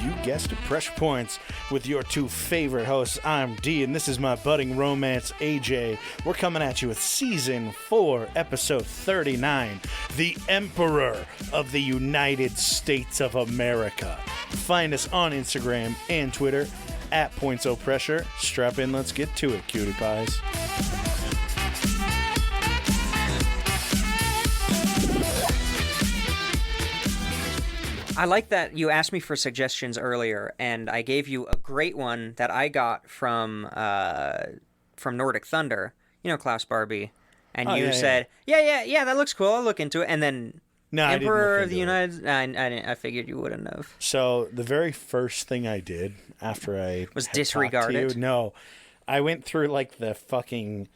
You guessed it, Pressure Points with your two favorite hosts. I'm D, and this is my budding romance, AJ. We're coming at you with Season 4, Episode 39, The Emperor of the United States of America. Find us on Instagram and Twitter at PointsOPressure. Strap in, let's get to it, cutie pies. I like that you asked me for suggestions earlier, and I gave you a great one that I got from Nordic Thunder. You know Klaus Barbie, and you said, yeah, that looks cool. I'll look into it. And then Emperor of the United. I figured you wouldn't have. So the very first thing I did after I was disregard it. No, I went through like the fucking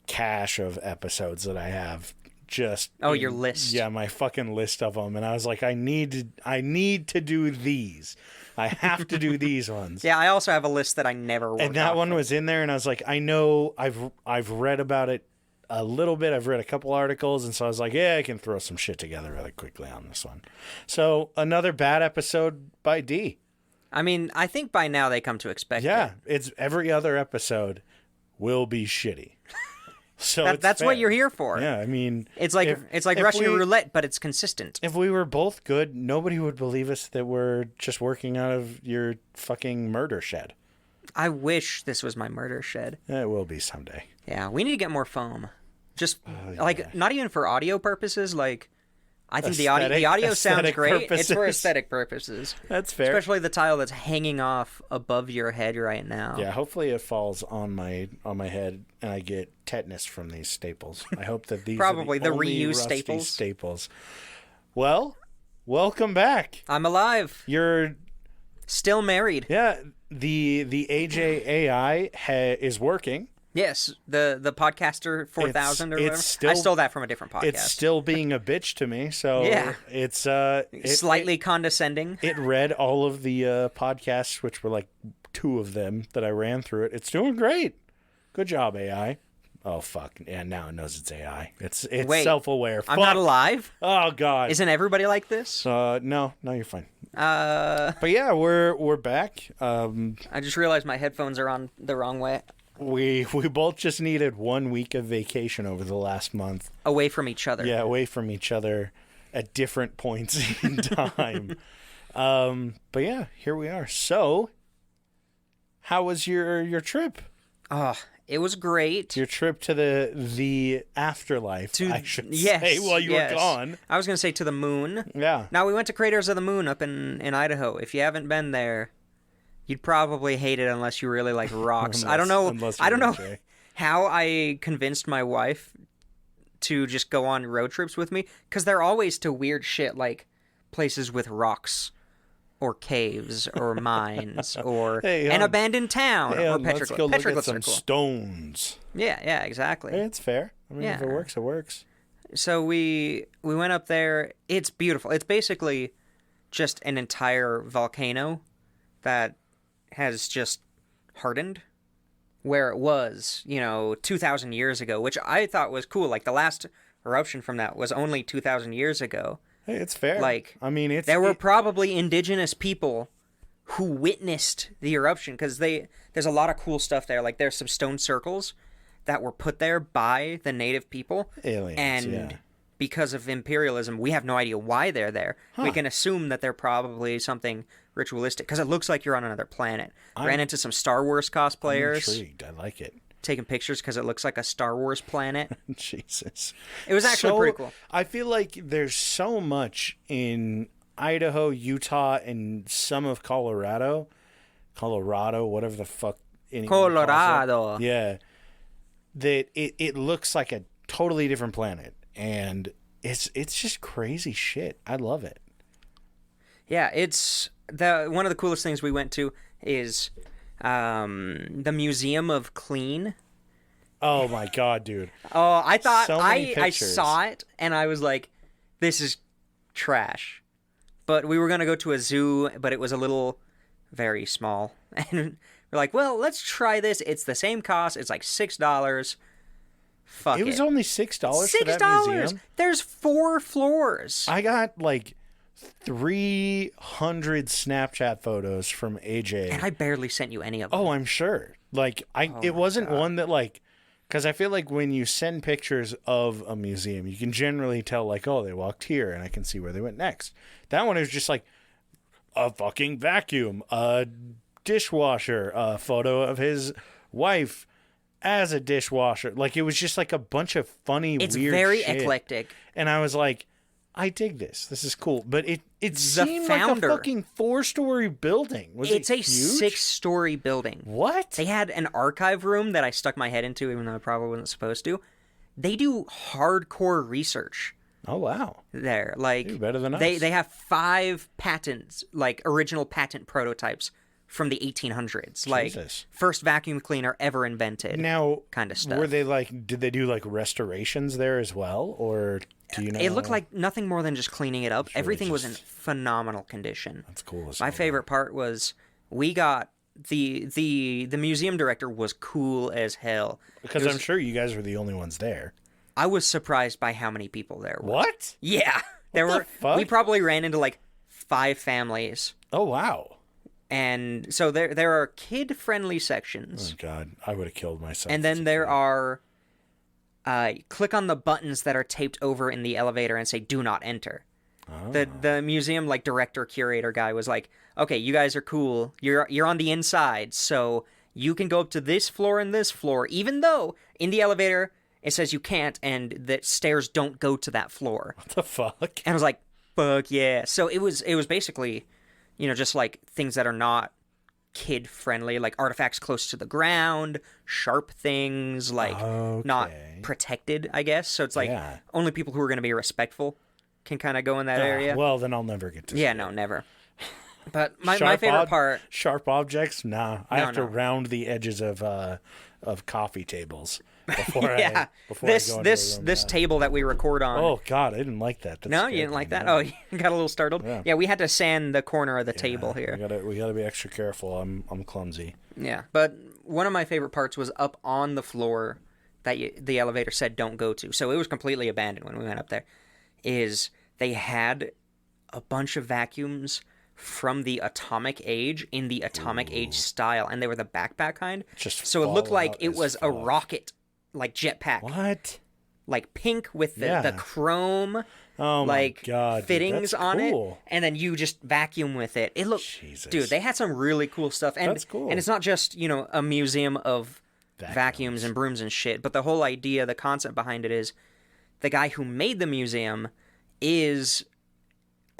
cache of episodes that I have. Your list. Yeah, my fucking list of them, and I was like, I need to do these. I have to do these ones. Yeah, I also have a list that I never worked. And that one was in there, and I was like, I know I've read about it a little bit. I've read a couple articles, and so I was like, yeah, I can throw some shit together really quickly on this one. So another bad episode by D. I mean, I think by now they come to expect it. Yeah, it's every other episode will be shitty. So that's what you're here for. Yeah, I mean, it's like Russian roulette, but it's consistent. If we were both good, nobody would believe us that we're just working out of your fucking murder shed. I wish this was my murder shed. It will be someday. Yeah, we need to get more foam. Just like not even for audio purposes. Like I think the audio sounds great. Purposes. It's for aesthetic purposes. That's fair. Especially the tile that's hanging off above your head right now. Yeah, hopefully it falls on my head and I get tetanus from these staples. I hope that these probably are the reused staples. Well, welcome back. I'm alive. You're still married. Yeah, the AJ AI is working. Yes, the podcaster 4000 or whatever. I stole that from a different podcast. It's still being a bitch to me, so yeah. It's slightly condescending. It read all of the podcasts, which were like 2 of them that I ran through it. It's doing great. Good job, AI. Oh fuck! Yeah, now it knows it's AI. It's self-aware. I'm not alive. Oh god! Isn't everybody like this? No, you're fine. But yeah, we're back. I just realized my headphones are on the wrong way. We both just needed 1 week of vacation over the last month. Away from each other. Yeah, away from each other at different points in time. But yeah, here we are. So, how was your trip? Oh, it was great. Your trip to the afterlife, I should say, while you were gone. I was going to say to the moon. Yeah. Now, we went to Craters of the Moon up in Idaho. If you haven't been there, you'd probably hate it unless you really like rocks. I don't know how I convinced my wife to just go on road trips with me, because they're always to weird shit like places with rocks or caves or mines or an abandoned town or petroglyphs. Let's go look at some stones. Yeah, exactly. Hey, it's fair. I mean, if it works, it works. So we went up there. It's beautiful. It's basically just an entire volcano that has just hardened where it was, 2,000 years ago, which I thought was cool. Like, the last eruption from that was only 2,000 years ago. Hey, it's fair. Like, I mean, there were probably indigenous people who witnessed the eruption, because there's a lot of cool stuff there. Like, there's some stone circles that were put there by the native people. Aliens, and because of imperialism, we have no idea why they're there. Huh. We can assume that they're probably something ritualistic, because it looks like you're on another planet. Ran into some Star Wars cosplayers. I'm intrigued. I like it. Taking pictures because it looks like a Star Wars planet. Jesus. It was actually pretty cool. I feel like there's so much in Idaho, Utah, and some of Colorado, whatever the fuck. Colorado. Yeah. That it looks like a totally different planet. And it's just crazy shit. I love it. Yeah, it's one of the coolest things we went to is the Museum of Clean. Oh my god, dude. Oh, I thought I saw it and I was like, this is trash. But we were going to go to a zoo, but it was a little very small. And we're like, well, let's try this. It's the same cost. It's like $6 Fuck it. It was only $6 for that museum. There's 4 floors. I got like 300 Snapchat photos from AJ. And I barely sent you any of them. Oh, I'm sure. Like, it wasn't one that, like, because I feel like when you send pictures of a museum, you can generally tell, like, oh, they walked here, and I can see where they went next. That one is just like a fucking vacuum, a dishwasher, a photo of his wife as a dishwasher. Like, it was just like a bunch of funny, weird shit. It's very eclectic. And I was like, I dig this. This is cool. But it seemed like a fucking 4-story building. It's a a 6-story building. What? They had an archive room that I stuck my head into, even though I probably wasn't supposed to. They do hardcore research. Oh, wow. There. Like, You're better than us. They have 5 patents, like original patent prototypes from the 1800s. Like, first vacuum cleaner ever invented. Now, kind of stuff. Were they like, did they do like restorations there as well? Or do you know? It looked like nothing more than just cleaning it up. Everything was in phenomenal condition. That's cool. My favorite part was we got the museum director was cool as hell. Because I'm sure you guys were the only ones there. I was surprised by how many people there were. What? Yeah. We probably ran into like 5 families. Oh, wow. And so there are kid-friendly sections. Oh, God. I would have killed myself. And then there are... click on the buttons that are taped over in the elevator and say, do not enter. Oh. The museum, like, director, curator guy was like, okay, you guys are cool. You're on the inside, so you can go up to this floor and this floor, even though in the elevator it says you can't and the stairs don't go to that floor. What the fuck? And I was like, fuck yeah. So it was basically... just like things that are not kid friendly, like artifacts close to the ground, sharp things, like not protected, I guess. So it's like only people who are going to be respectful can kind of go in that area. Well, then I'll never get to see it. No, never. But my favorite part... Sharp objects? Nah. I have to round the edges of coffee tables before I go into this table that we record on. Oh, God, I didn't like that. No, you didn't like that? Oh, you got a little startled? Yeah, we had to sand the corner of the table here. We gotta be extra careful. I'm clumsy. Yeah, but one of my favorite parts was up on the floor that the elevator said don't go to. So it was completely abandoned when we went up there. They had a bunch of vacuums from the atomic age in the atomic age style, and they were the backpack kind. So it looked like it was a rocket, like jetpack. What? Like pink with the chrome, fittings on it, and then you just vacuum with it. It looked, dude. They had some really cool stuff, and that's cool. And it's not just a museum of vacuums and brooms and shit, but the whole idea, the concept behind it is, the guy who made the museum is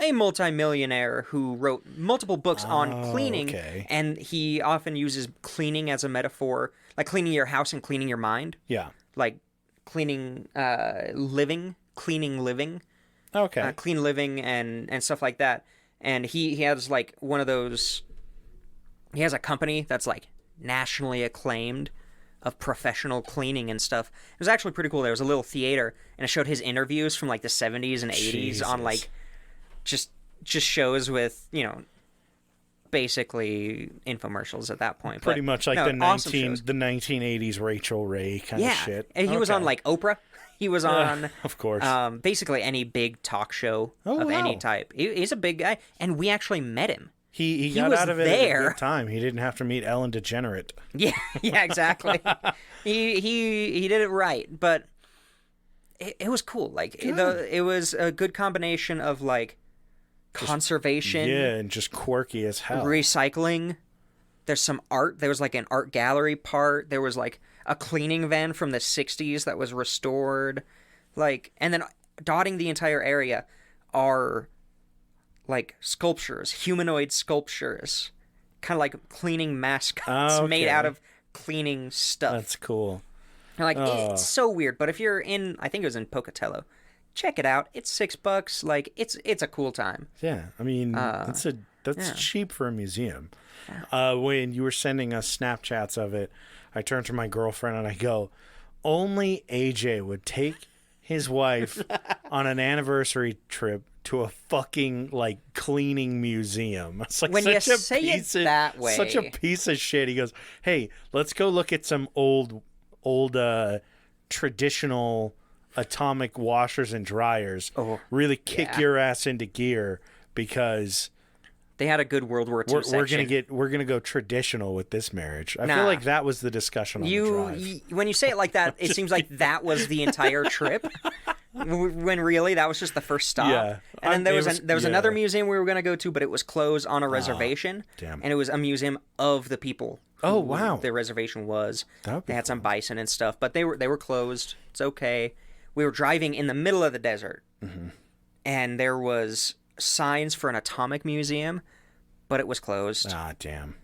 a multimillionaire who wrote multiple books on cleaning, and he often uses cleaning as a metaphor, like cleaning your house and cleaning your mind. Yeah. Like cleaning living. Clean living and stuff like that. And he has like one of those, he has a company that's like nationally acclaimed of professional cleaning and stuff. It was actually pretty cool. There was a little theater, and it showed his interviews from like the 70s and 80s on like just shows with, basically infomercials at that point. Pretty much like the 1980s Rachel Ray kind of shit. And he was on like Oprah. He was on, of course, basically any big talk show any type. He's a big guy, and we actually met him. He got out of it at a good time. He didn't have to meet Ellen DeGenerate. Yeah, exactly. he did it right, but it was cool. Like it was a good combination of like conservation, and just quirky as hell. Recycling. There's some art. There was like an art gallery part. There was like a cleaning van from the 60s that was restored. Like, and then dotting the entire area are like sculptures, humanoid sculptures, kind of like cleaning mascots made out of cleaning stuff. That's cool. And like, it's so weird. But if you're in, I think it was in Pocatello, check it out. It's $6. Like, it's a cool time. Yeah, I mean, that's cheap for a museum. When you were sending us Snapchats of it, I turned to my girlfriend and I go, only AJ would take his wife on an anniversary trip to a fucking like cleaning museum. It's like when you say it that way, such a piece of shit. He goes, "Hey, let's go look at some old traditional atomic washers and dryers really kick your ass into gear, because they had a good World War II section. We're gonna go traditional with this marriage. I feel like that was the discussion on the drive. When you say it like that, it seems like that was the entire trip. When really that was just the first stop. Yeah. And then there was another museum we were going to go to, but it was closed on a reservation. Damn. And it was a museum of the people. Oh, wow. The reservation was. They had some bison and stuff, but they were closed. It's okay. We were driving in the middle of the desert, and there was signs for an atomic museum, but it was closed. Ah, damn.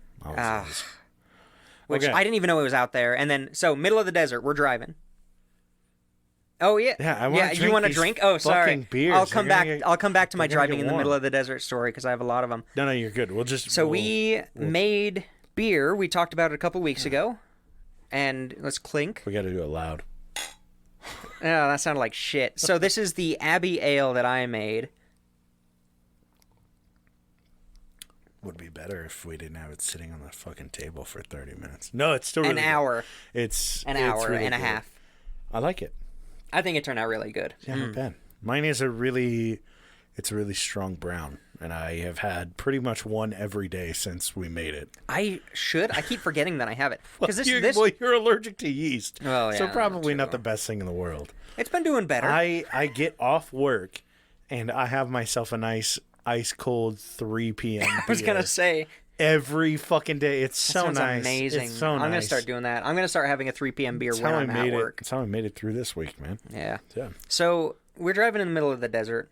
Which I didn't even know it was out there. And then, so middle of the desert, we're driving. Oh yeah, you want to drink? Oh, sorry. Beers. I'll come back to my driving in the middle of the desert story, because I have a lot of them. No, you're good. We made beer. We talked about it a couple weeks ago, and let's clink. We got to do it loud. Oh, that sounded like shit. So this is the Abbey Ale that I made. Would be better if we didn't have it sitting on the fucking table for 30 minutes. No, it's still really an hour. It's an hour really and a good. half. I like it. I think it turned out really good. Yeah, not bad. Mine is a really strong brown, and I have had pretty much one every day since we made it. I keep forgetting that I have it. Because you're allergic to yeast. Oh, yeah, so probably not the best thing in the world. It's been doing better. I get off work, and I have myself a nice ice cold 3 p.m. beer. I was going to say. Every fucking day. It's so nice. Amazing. It's so nice. I'm going to start doing that. I'm going to start having a 3 p.m. beer when I'm at work. That's how I made it through this week, man. Yeah. Yeah. So we're driving in the middle of the desert.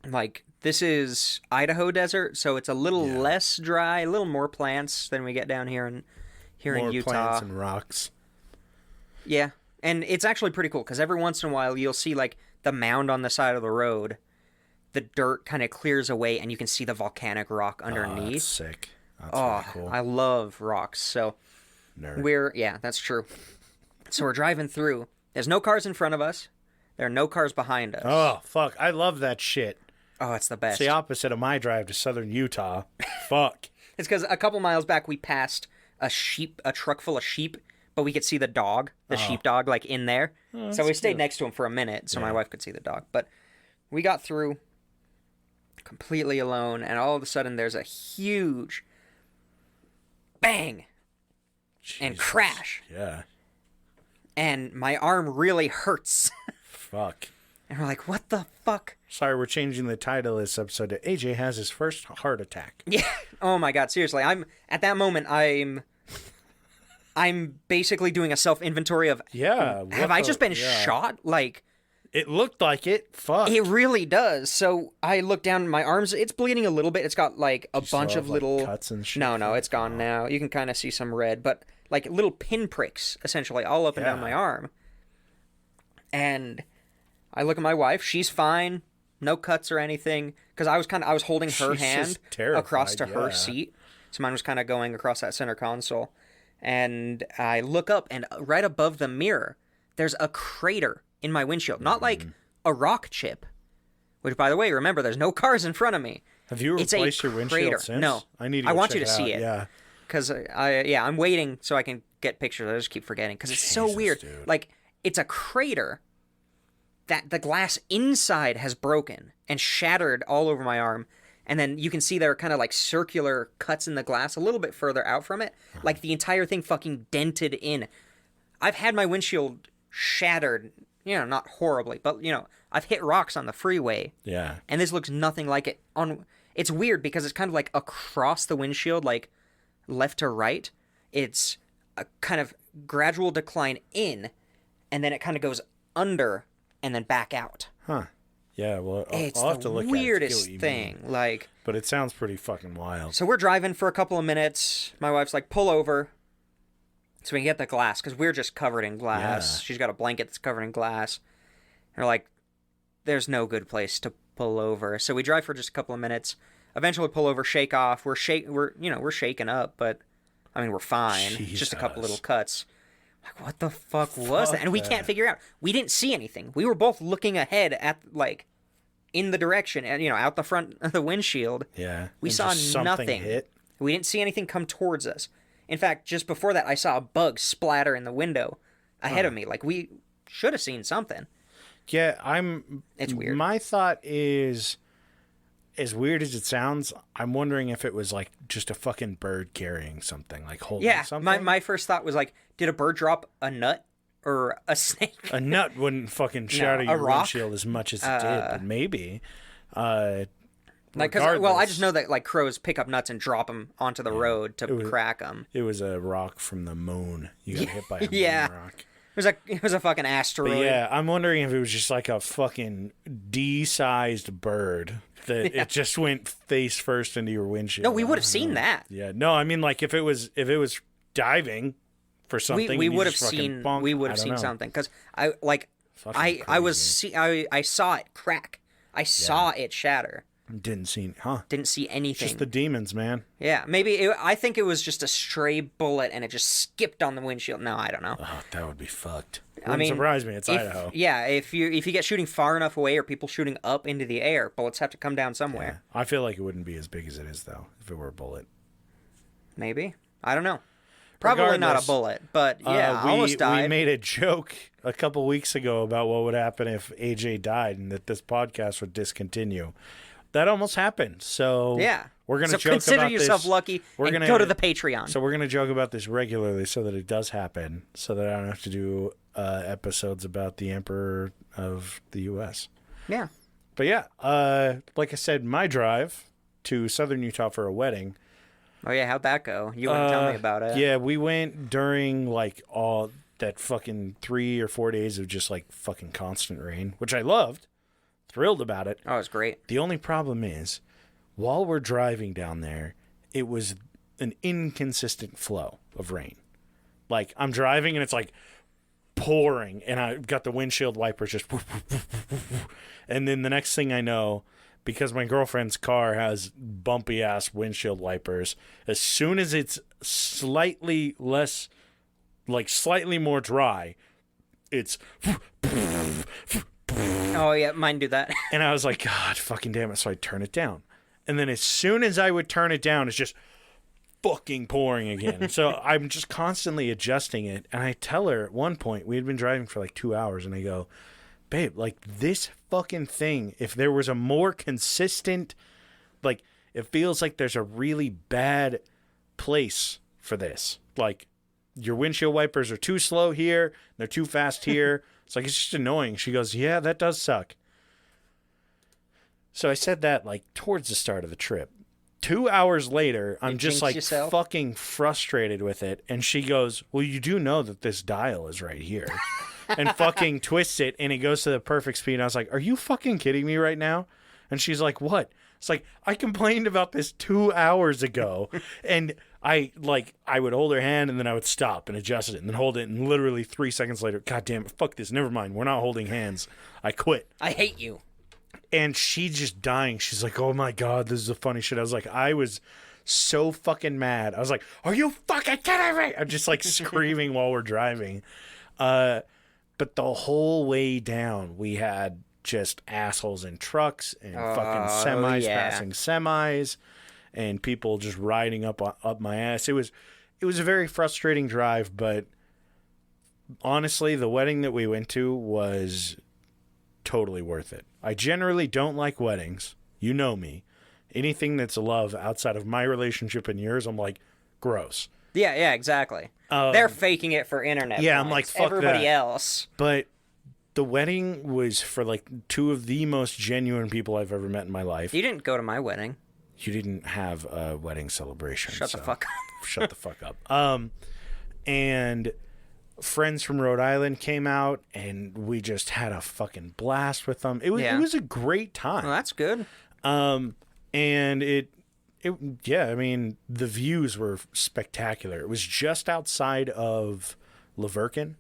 Like, this is Idaho desert, so it's a little less dry, a little more plants than we get down here in Utah. More plants and rocks. Yeah. And it's actually pretty cool, because every once in a while you'll see, like, the mound on the side of the road. The dirt kind of clears away, and you can see the volcanic rock underneath. Oh, that's sick. That's really cool. I love rocks. So that's true. So we're driving through. There's no cars in front of us. There are no cars behind us. Oh, fuck. I love that shit. Oh, it's the best. It's the opposite of my drive to southern Utah. Fuck. It's because a couple miles back we passed a truck full of sheep, but we could see the dog, sheepdog, like in there. So we stayed next to him for a minute so my wife could see the dog. But we got through completely alone, and all of a sudden there's a huge bang and crash. Yeah. And my arm really hurts. Fuck. And we're like, what the fuck? Sorry, we're changing the title of this episode to AJ has his first heart attack. Yeah. Oh my god, seriously. At that moment I'm basically doing a self-inventory of have I just been shot? Like, it looked like it. Fuck. It really does. So I look down, my arms, it's bleeding a little bit. It's got like a bunch of little cuts and shit. No, it's gone now. You can kind of see some red, but like little pinpricks essentially all up and down my arm. And I look at my wife, she's fine. No cuts or anything, because I was holding her hand across to her seat. So mine was kind of going across that center console. And I look up, and right above the mirror, there's a crater in my windshield. Not like a rock chip, which, by the way, remember, there's no cars in front of me. Have you replaced your windshield since? No. I want you to see it. Yeah. Because I'm waiting so I can get pictures. I just keep forgetting, because it's so weird. Dude. Like, it's a crater that the glass inside has broken and shattered all over my arm. And then you can see there are kind of like circular cuts in the glass a little bit further out from it. Like the entire thing fucking dented in. I've had my windshield shattered, not horribly, but, I've hit rocks on the freeway. Yeah. And this looks nothing like it. It's weird because it's kind of like across the windshield, like left to right. It's a kind of gradual decline in, and then it kind of goes under and then back out. Huh. Yeah, well, I'll have to look at it. It's the weirdest thing. Like, but it sounds pretty fucking wild. So we're driving for a couple of minutes. My wife's like, pull over so we can get the glass, because we're just covered in glass. Yeah. She's got a blanket that's covered in glass. And we're like, there's no good place to pull over. So we drive for just a couple of minutes. Eventually pull over, shake off. We're shaken up, but I mean, we're fine. Jesus. Just a couple little cuts. Like, what the fuck was that? And we can't figure out. We didn't see anything. We were both looking ahead at, like, in the direction, and out the front of the windshield. Yeah. We saw nothing. Hit. We didn't see anything come towards us. In fact, just before that, I saw a bug splatter in the window ahead of me. Like, we should have seen something. Yeah, It's weird. My thought is, as weird as it sounds, I'm wondering if it was like just a fucking bird carrying something, like holding something. My first thought was like, did a bird drop a nut or a snake? A nut wouldn't fucking shatter your windshield as much as it did, but maybe. I just know that like crows pick up nuts and drop them onto the road to crack them. It was a rock from the moon. You got hit by a moon rock. It was a fucking asteroid. But yeah, I'm wondering if it was just like a fucking D-sized bird that it just went face first into your windshield. No, we would have seen that. Yeah, no, I mean like if it was diving for something, we would have seen something because I saw it crack. I saw it shatter. Didn't see anything. It's just the demons, man. Yeah, maybe I think it was just a stray bullet and it just skipped on the windshield. No, I don't know. Oh, that would be fucked. Wouldn't surprise me. It's Idaho. Yeah, if you get shooting far enough away or people shooting up into the air, bullets have to come down somewhere. Yeah. I feel like it wouldn't be as big as it is though if it were a bullet. Maybe. I don't know. Probably not a bullet, but yeah, I almost died. We made a joke a couple weeks ago about what would happen if AJ died and that this podcast would discontinue. That almost happened. So yeah, we're gonna joke consider about yourself this. lucky. Go to the Patreon. So we're gonna joke about this regularly so that it does happen, so that I don't have to do episodes about the Emperor of the U.S. Yeah, but yeah, like I said, my drive to Southern Utah for a wedding. Oh yeah, how'd that go? You want to tell me about it? Yeah, we went during like all that fucking 3 or 4 days of just like fucking constant rain, which I loved. Thrilled about it. Oh, it's great. The only problem is, while we're driving down there, it was an inconsistent flow of rain. Like, I'm driving and it's like pouring, and I've got the windshield wipers just... And then the next thing I know, because my girlfriend's car has bumpy-ass windshield wipers, as soon as it's slightly less, like slightly more dry, it's... Oh, yeah, mine do that. And I was like, God, fucking damn it. So I'd turn it down. And then as soon as I would turn it down, it's just fucking pouring again. So I'm just constantly adjusting it. And I tell her at one point, we had been driving for like 2 hours, and I go, babe, like this fucking thing, if there was a more consistent, like it feels like there's a really bad place for this. Like your windshield wipers are too slow here. They're too fast here. It's like, it's just annoying. She goes, yeah, that does suck. So I said that like towards the start of the trip. 2 hours later, I'm just like fucking frustrated with it. And she goes, well, you do know that this dial is right here. And fucking twists it, and it goes to the perfect speed. And I was like, are you fucking kidding me right now? And she's like, what? It's like, I complained about this 2 hours ago. And I would hold her hand, and then I would stop and adjust it and then hold it. And literally 3 seconds later, God damn it, fuck this. Never mind. We're not holding hands. I quit. I hate you. And she just dying. She's like, oh my God, this is the funny shit. I was like, I was so fucking mad. I was like, are you fucking kidding me? I'm just like screaming while we're driving. But the whole way down, we had just assholes in trucks and fucking semis passing semis, and people just riding up my ass. It was a very frustrating drive, but honestly, the wedding that we went to was totally worth it. I generally don't like weddings. You know me. Anything that's love outside of my relationship and yours, I'm like, gross. Yeah, exactly. They're faking it for internet. Yeah, points. I'm like, fuck everybody that. else. But the wedding was for like two of the most genuine people I've ever met in my life. You didn't go to my wedding. You didn't have a wedding celebration. Shut the fuck up. Shut the fuck up. And friends from Rhode Island came out, and we just had a fucking blast with them. It was a great time. Well, that's good. And I mean, the views were spectacular. It was just outside of Laverkin.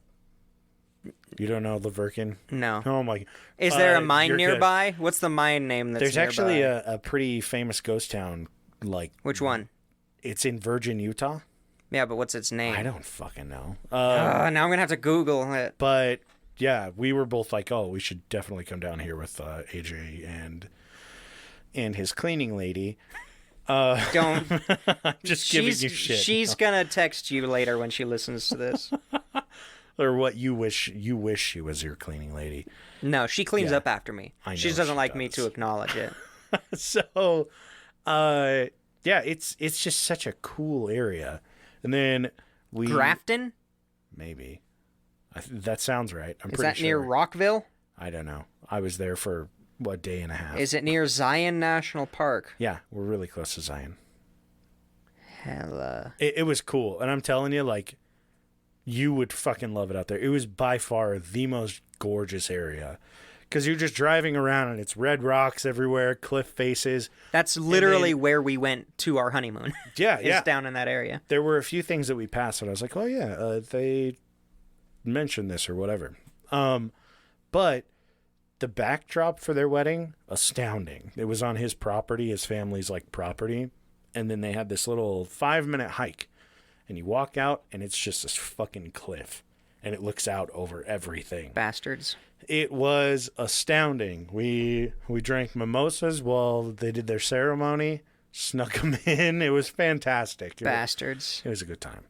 You don't know Laverkin? No. Oh my! Is there a mine nearby? Good. What's the mine name that's There's nearby? actually a pretty famous ghost town. Like, which one? It's in Virgin, Utah. Yeah, but what's its name? I don't fucking know. Now I'm gonna have to Google it. But yeah, we were both like, oh, we should definitely come down here with AJ and his cleaning lady. Don't. I'm just giving you shit. She's gonna text you later when she listens to this. Or what you wish she was your cleaning lady. No, she cleans up after me. I know she doesn't like does. me to acknowledge it. So, yeah, it's just such a cool area. And then Grafton? Maybe. That sounds right. I'm Is pretty that sure. near Rockville? I don't know. I was there for, a day and a half. Is it near Zion National Park? Yeah, we're really close to Zion. Hella. It was cool. And I'm telling you, like, you would fucking love it out there. It was by far the most gorgeous area. Because you're just driving around and it's red rocks everywhere, cliff faces. That's literally where we went to our honeymoon. Yeah, yeah. It's down in that area. There were a few things that we passed and I was like, oh, yeah, they mentioned this or whatever. But the backdrop for their wedding, astounding. It was on his property, his family's, like, property. And then they had this little 5-minute hike. And you walk out and it's just this fucking cliff. And it looks out over everything. Bastards. It was astounding. We drank mimosas while they did their ceremony, snuck them in. It was fantastic. Bastards. It was a good time.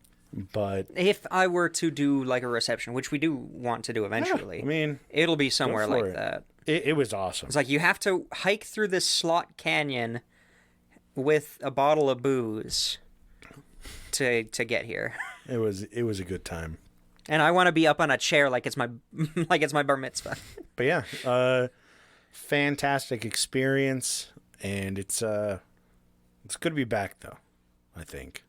But if I were to do like a reception, which we do want to do eventually, I mean, it'll be somewhere like that. It was awesome. It's like you have to hike through this slot canyon with a bottle of booze to get here. It was a good time. And I want to be up on a chair like it's my bar mitzvah. But yeah, fantastic experience, and it's good to be back though. I think.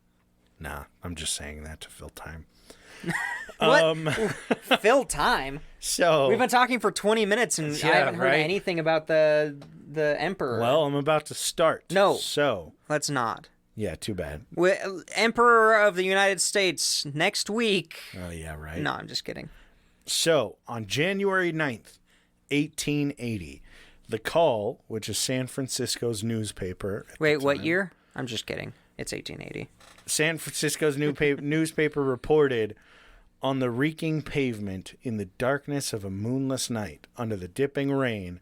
Nah, I'm just saying that to fill time. What? Fill time? So we've been talking for 20 minutes and I haven't heard anything about the emperor. Well, I'm about to start. No. So let's not. Yeah, too bad. Emperor of the United States next week. Oh, yeah, right. No, I'm just kidding. So, on January 9th, 1880, The Call, which is San Francisco's newspaper. Wait, what year? I'm just kidding. It's 1880. San Francisco's newspaper reported, on the reeking pavement in the darkness of a moonless night under the dipping rain,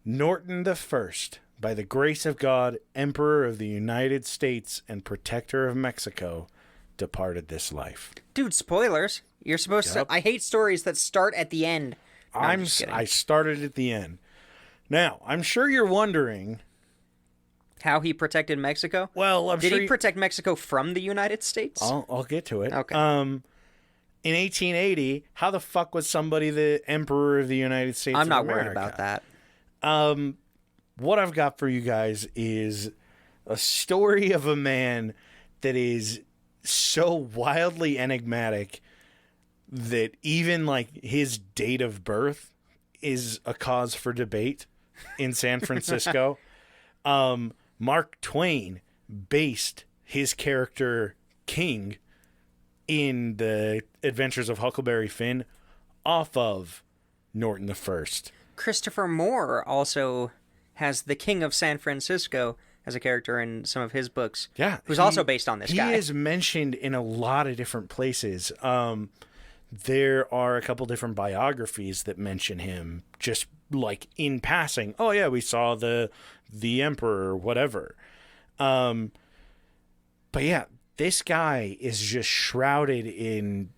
Norton the First, by the grace of God, Emperor of the United States and Protector of Mexico, departed this life. Dude, spoilers. You're supposed to... I hate stories that start at the end. No, I started at the end. Now, I'm sure you're wondering... how he protected Mexico? Well, Did he protect Mexico from the United States? I'll get to it. Okay. In 1880, how the fuck was somebody the Emperor of the United States of America? I'm not worried about that. What I've got for you guys is a story of a man that is so wildly enigmatic that even like his date of birth is a cause for debate in San Francisco. Mark Twain based his character King in the Adventures of Huckleberry Finn off of Norton the First. Christopher Moore also has the King of San Francisco as a character in some of his books. Yeah. Who's also based on this guy. He is mentioned in a lot of different places. There are a couple different biographies that mention him just like in passing. Oh yeah, we saw the Emperor or whatever. But yeah, this guy is just shrouded in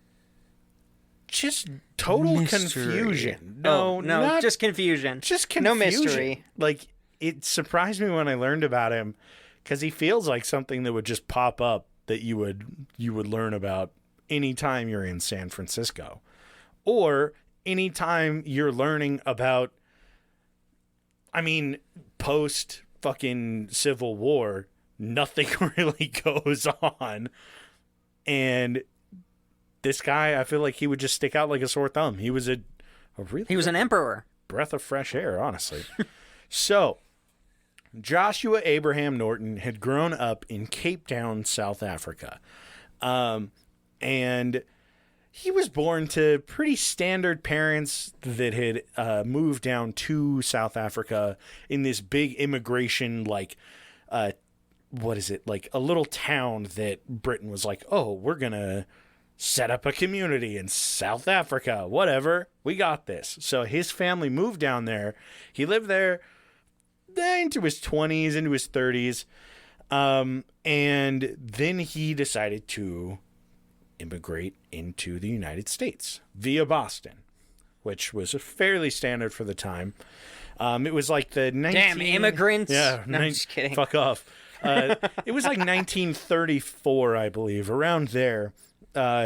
just total mystery. Confusion. No, just confusion. Just confusion. No mystery. Like, it surprised me when I learned about him because he feels like something that would just pop up that you would learn about anytime you're in San Francisco. Or anytime you're learning about, I mean, post fucking Civil War, nothing really goes on. And this guy, I feel like he would just stick out like a sore thumb. He was an emperor. Breath of fresh air, honestly. So, Joshua Abraham Norton had grown up in Cape Town, South Africa. And he was born to pretty standard parents that had moved down to South Africa in this big immigration, like, what is it? Like a little town that Britain was like, oh, we're going to set up a community in South Africa. Whatever. We got this. So his family moved down there. He lived there into his 20s, into his 30s. And then he decided to immigrate into the United States via Boston, which was a fairly standard for the time. It was like the Damn immigrants. Yeah, no, I'm just kidding. Fuck off. It was like 1934, I believe, around there.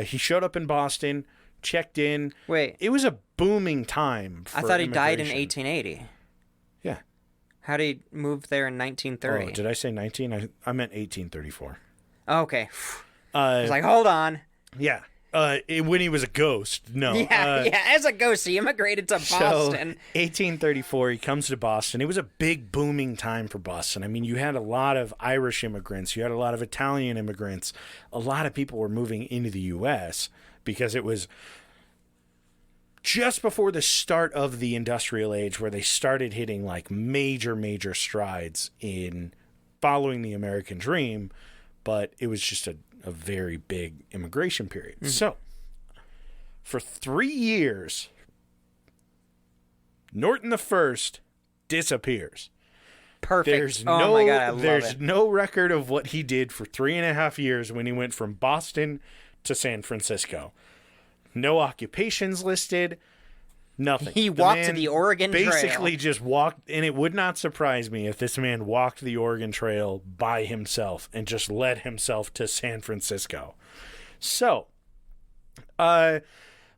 He showed up in Boston, checked in. Wait. It was a booming time for I thought he died in immigration. 1880. Yeah. How did he move there in 1930? Oh, did I say 19? I meant 1834. Okay. I was like, hold on. Yeah. When he was a ghost, no. Yeah, as a ghost, he immigrated to Boston. So, 1834, he comes to Boston. It was a big booming time for Boston. I mean, you had a lot of Irish immigrants. You had a lot of Italian immigrants. A lot of people were moving into the U.S. because it was just before the start of the industrial age where they started hitting like major strides in following the American dream, but it was just a very big immigration period. Mm-hmm. So, for 3 years, Norton the First disappears. Perfect. There's oh no, my God, I love there's it. no record of what he did for 3.5 years when he went from Boston to San Francisco. No occupations listed. Nothing. He walked to the Oregon Trail. Basically just walked, and it would not surprise me if this man walked the Oregon Trail by himself and just led himself to San Francisco. So, a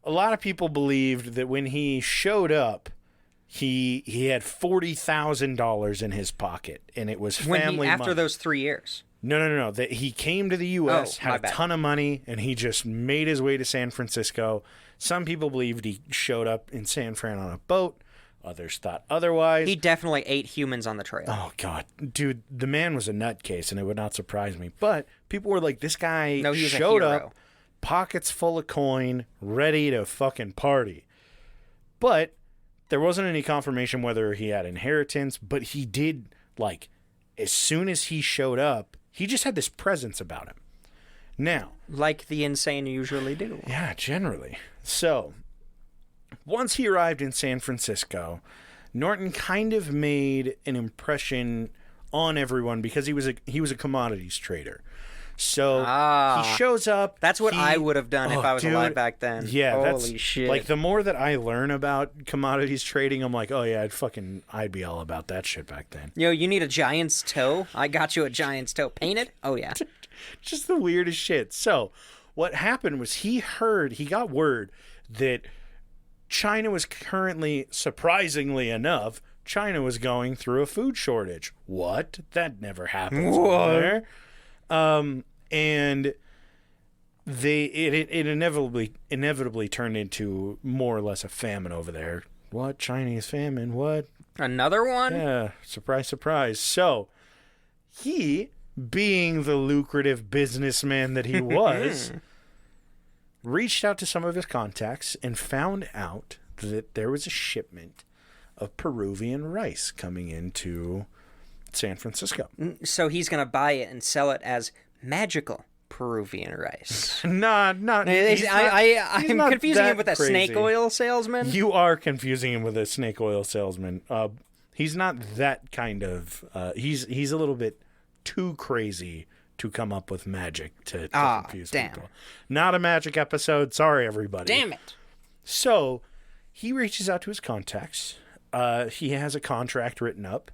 lot of people believed that when he showed up, he had $40,000 in his pocket, and it was family after money. those 3 years. No. That he came to the U.S., had a ton of money, and he just made his way to San Francisco. Some people believed he showed up in San Fran on a boat. Others thought otherwise. He definitely ate humans on the trail. Oh, God. Dude, the man was a nutcase, and it would not surprise me. But people were like, this guy showed up, pockets full of coin, ready to fucking party. But there wasn't any confirmation whether he had inheritance, but he did, like, as soon as he showed up, he just had this presence about him. Now, like the insane usually do. Yeah, generally. So, once he arrived in San Francisco, Norton kind of made an impression on everyone because he was a commodities trader. So he shows up. That's what I would have done if I was alive back then. Yeah, holy shit! Like the more that I learn about commodities trading, I'm like, oh yeah, I'd be all about that shit back then. Yo, you need a giant's toe? I got you a giant's toe. Painted? Oh yeah. Just the weirdest shit. So what happened was he got word that China was currently, surprisingly enough, China was going through a food shortage. What? That never happens over there. And it inevitably turned into more or less a famine over there. What? Chinese famine? What? Another one? Yeah. Surprise, surprise. So he, being the lucrative businessman that he was, reached out to some of his contacts and found out that there was a shipment of Peruvian rice coming into San Francisco. So he's going to buy it and sell it as magical Peruvian rice. I'm confusing him with a snake oil salesman. You are confusing him with a snake oil salesman. He's not that kind of... He's a little bit too crazy to come up with magic to confuse people. Not a magic episode. Sorry, everybody. Damn it. So he reaches out to his contacts. He has a contract written up,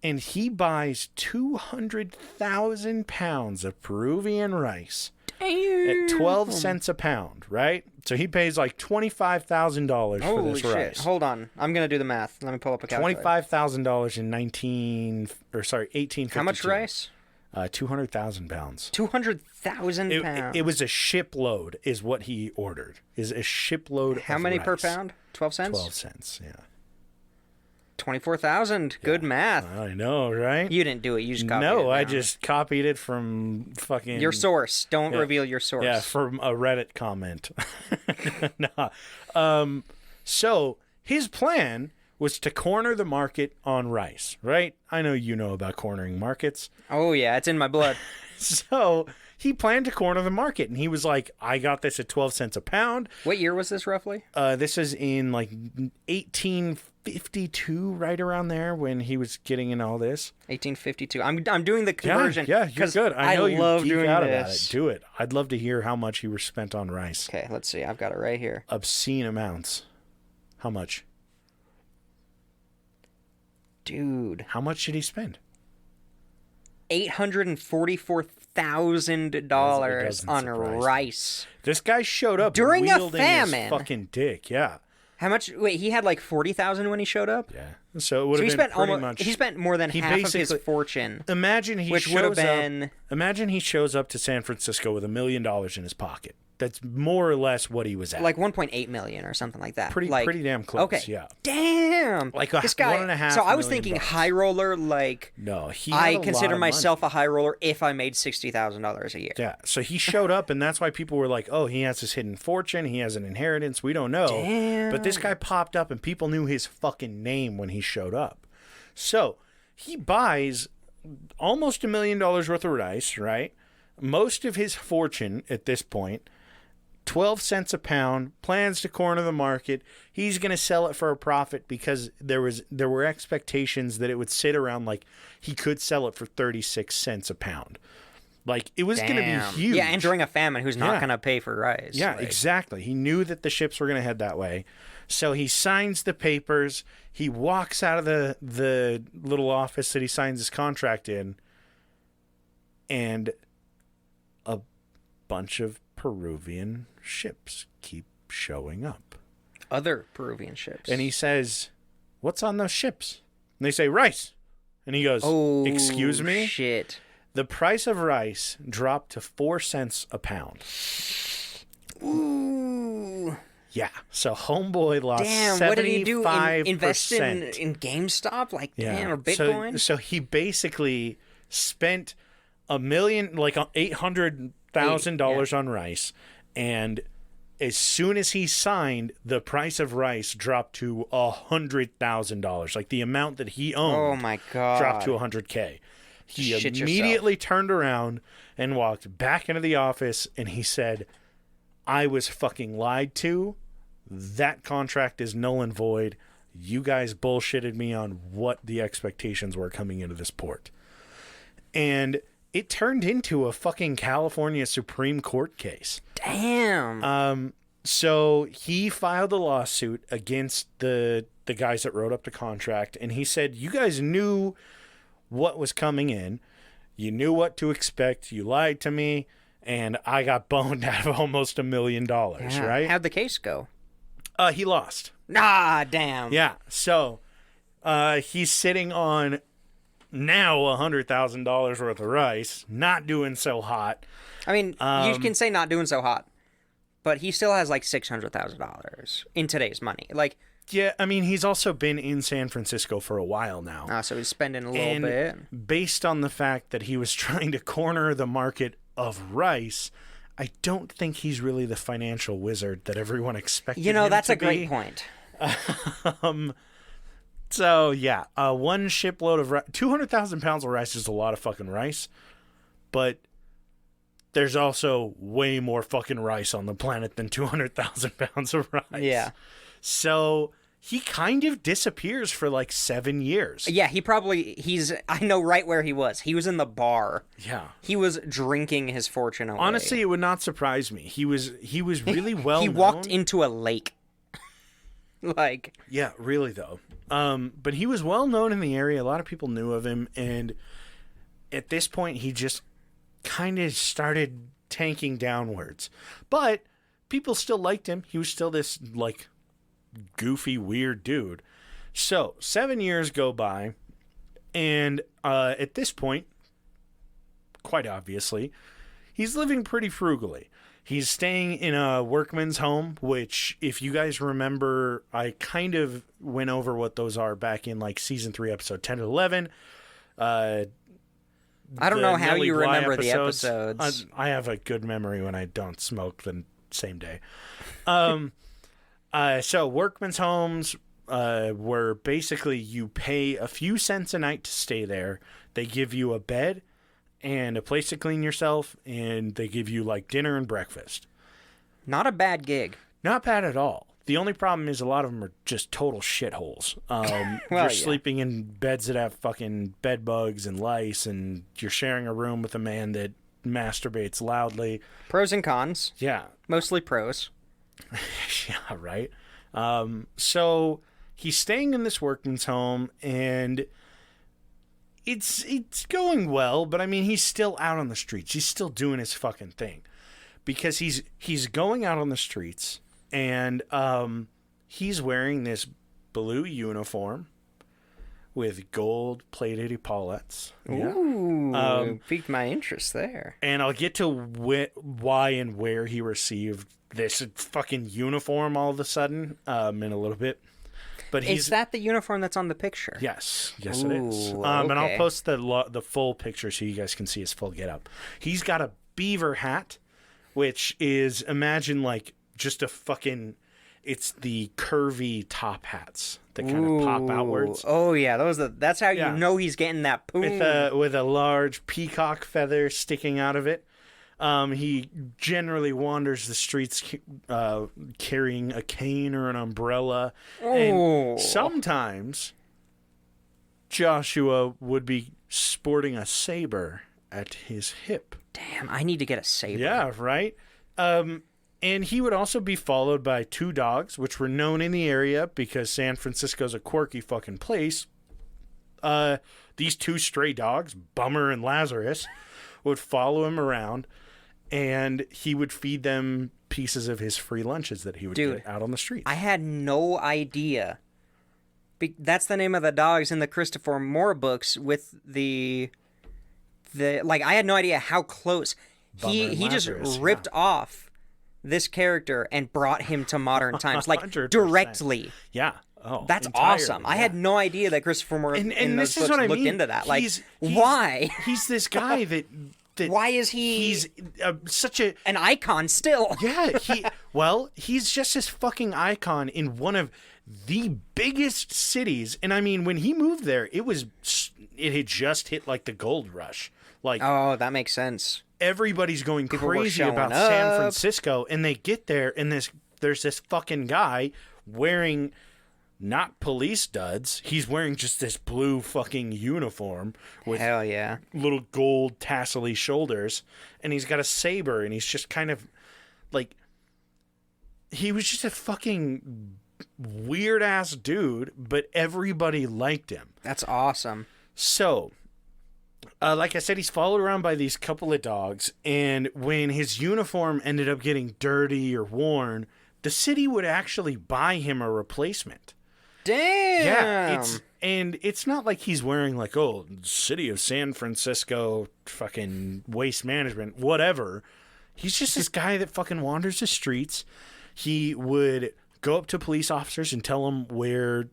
and he buys 200,000 pounds of Peruvian rice at 12 cents a pound, right? So he pays like $25,000 for this rice. Hold on. I'm going to do the math. Let me pull up a calculator. $25,000 in 1852. How much rice? 200,000 pounds. 200,000 pounds. It was a shipload is what he ordered. Is a shipload How many rice. per pound? 12 cents? 12 cents, yeah. 24,000. Good math. I know, right? You didn't do it. You just copied it. No, I just copied it from fucking... Your source. Don't reveal your source. Yeah, from a Reddit comment. Nah. So his plan was to corner the market on rice, right? I know you know about cornering markets. Oh, yeah. It's in my blood. So he planned to corner the market, and he was like, I got this at 12 cents a pound. What year was this roughly? This is in like 1852, right around there, when he was getting in all this. 1852. I'm doing the conversion. Yeah, you're good. I know you love geek doing out this. about it. Do it. I'd love to hear how much he was spent on rice. Okay, let's see. I've got it right here. Obscene amounts. How much? Dude. How much did he spend? $844,000 on rice. This guy showed up during a wielding famine. His fucking dick, yeah. How much? Wait, he had like 40,000 when he showed up. Yeah, so it would have been pretty much. He spent more than half of his fortune. Imagine he which would have been. Imagine he shows up to San Francisco with $1 million in his pocket. That's more or less what he was at. Like 1.8 million or something like that. Pretty damn close. Okay. Yeah. Damn. Like this guy. 1.5. So I was thinking high roller. Like no, I consider myself a high roller if I made $60,000 a year. Yeah. So he showed up, and that's why people were like, "Oh, he has this hidden fortune. He has an inheritance. We don't know." Damn. But this guy popped up, and people knew his fucking name when he showed up. So he buys almost $1 million worth of rice. Right. Most of his fortune at this point. 12 cents a pound, plans to corner the market. He's going to sell it for a profit because there were expectations that it would sit around like he could sell it for 36 cents a pound. Like it was going to be huge. Yeah, and during a famine, who's not going to pay for rice? Yeah, exactly. He knew that the ships were going to head that way. So he signs the papers. He walks out of the little office that he signs his contract in, and a bunch of Peruvian ships keep showing up. Other Peruvian ships. And he says, "What's on those ships?" And they say, "Rice." And he goes, "Oh, excuse me?" Shit. The price of rice dropped to 4 cents a pound. Ooh. Yeah. So homeboy lost 75%. Damn, what did he do? Invest in GameStop? Like, damn, or Bitcoin? So he basically spent $800,000 on rice, and as soon as he signed, the price of rice dropped to $100,000. Like the amount that he owned, oh my god, dropped to $100K. He immediately turned around and walked back into the office, and he said, "I was fucking lied to. That contract is null and void. You guys bullshitted me on what the expectations were coming into this port." And it turned into a fucking California Supreme Court case. Damn. So he filed a lawsuit against the guys that wrote up the contract, and he said, "You guys knew what was coming in. You knew what to expect. You lied to me, and I got boned out of almost $1 million, right?" How'd the case go? He lost. Ah, damn. Yeah. So he's sitting on now $100,000 worth of rice, not doing so hot. I mean, you can say not doing so hot, but he still has like $600,000 in today's money. Like, yeah, I mean, he's also been in San Francisco for a while now. So he's spending a little bit. Based on the fact that he was trying to corner the market of rice, I don't think he's really the financial wizard that everyone expected him to be. That's a great point. So, yeah, one shipload of rice, 200,000 pounds of rice is a lot of fucking rice, but there's also way more fucking rice on the planet than 200,000 pounds of rice. Yeah. So he kind of disappears for like 7 years. Yeah, I know right where he was. He was in the bar. Yeah. He was drinking his fortune away. Honestly, it would not surprise me. He was really well known. He walked into a lake. Like. Yeah, really though. But he was well known in the area. A lot of people knew of him, and at this point he just kind of started tanking downwards. But people still liked him. He was still this like goofy, weird dude. So 7 years go by, and at this point, quite obviously, he's living pretty frugally. He's staying in a workman's home, which, if you guys remember, I kind of went over what those are back in like season 3, episode 10 to 11. I don't know how you remember the episodes. I have a good memory when I don't smoke the same day. So workman's homes where basically you pay a few cents a night to stay there. They give you a bed and a place to clean yourself, and they give you like dinner and breakfast. Not a bad gig. Not bad at all. The only problem is a lot of them are just total shitholes. You're sleeping in beds that have fucking bed bugs and lice, and you're sharing a room with a man that masturbates loudly. Pros and cons. Yeah. Mostly pros. Yeah, right? So he's staying in this workman's home, and it's going well, but I mean, he's still out on the streets. He's still doing his fucking thing. Because he's going out on the streets, and he's wearing this blue uniform with gold-plated epaulettes. Ooh, piqued my interest there. And I'll get to why and where he received this fucking uniform all of a sudden in a little bit. But is that the uniform that's on the picture? Yes, it is. Okay. And I'll post the full picture so you guys can see his full getup. He's got a beaver hat, which is, imagine like just a fucking, it's the curvy top hats that kind of pop outwards. Oh yeah, that's how you know he's getting that poon. With a large peacock feather sticking out of it. He generally wanders the streets carrying a cane or an umbrella. And sometimes Joshua would be sporting a saber at his hip. Damn, I need to get a saber. Yeah, right? And he would also be followed by 2 dogs, which were known in the area because San Francisco's a quirky fucking place. These 2 stray dogs, Bummer and Lazarus, would follow him around, and he would feed them pieces of his free lunches that he would get out on the streets. I had no idea. That's the name of the dogs in the Christopher Moore books with the I had no idea how close he just ripped off this character and brought him to modern times, like 100%. Directly. Yeah. Oh, that's awesome. Yeah. I had no idea that Christopher Moore in those books looked into that. Like, why? He's this guy that why is he? He's such an icon still. Yeah. He's just this fucking icon in one of the biggest cities, and I mean, when he moved there, it had just hit like the gold rush. Like, oh, that makes sense. Everybody's going crazy about San Francisco, and they get there, and there's this fucking guy wearing not police duds. He's wearing just this blue fucking uniform with hell yeah little gold tassel-y shoulders, and he's got a saber, and he's just kind of like, he was just a fucking weird ass dude, but everybody liked him. That's awesome. So, like I said, he's followed around by these couple of dogs, and when his uniform ended up getting dirty or worn, the city would actually buy him a replacement. Damn. Yeah, it's not like he's wearing like, oh, city of San Francisco fucking waste management, whatever. He's just this guy that fucking wanders the streets. He would go up to police officers and tell them where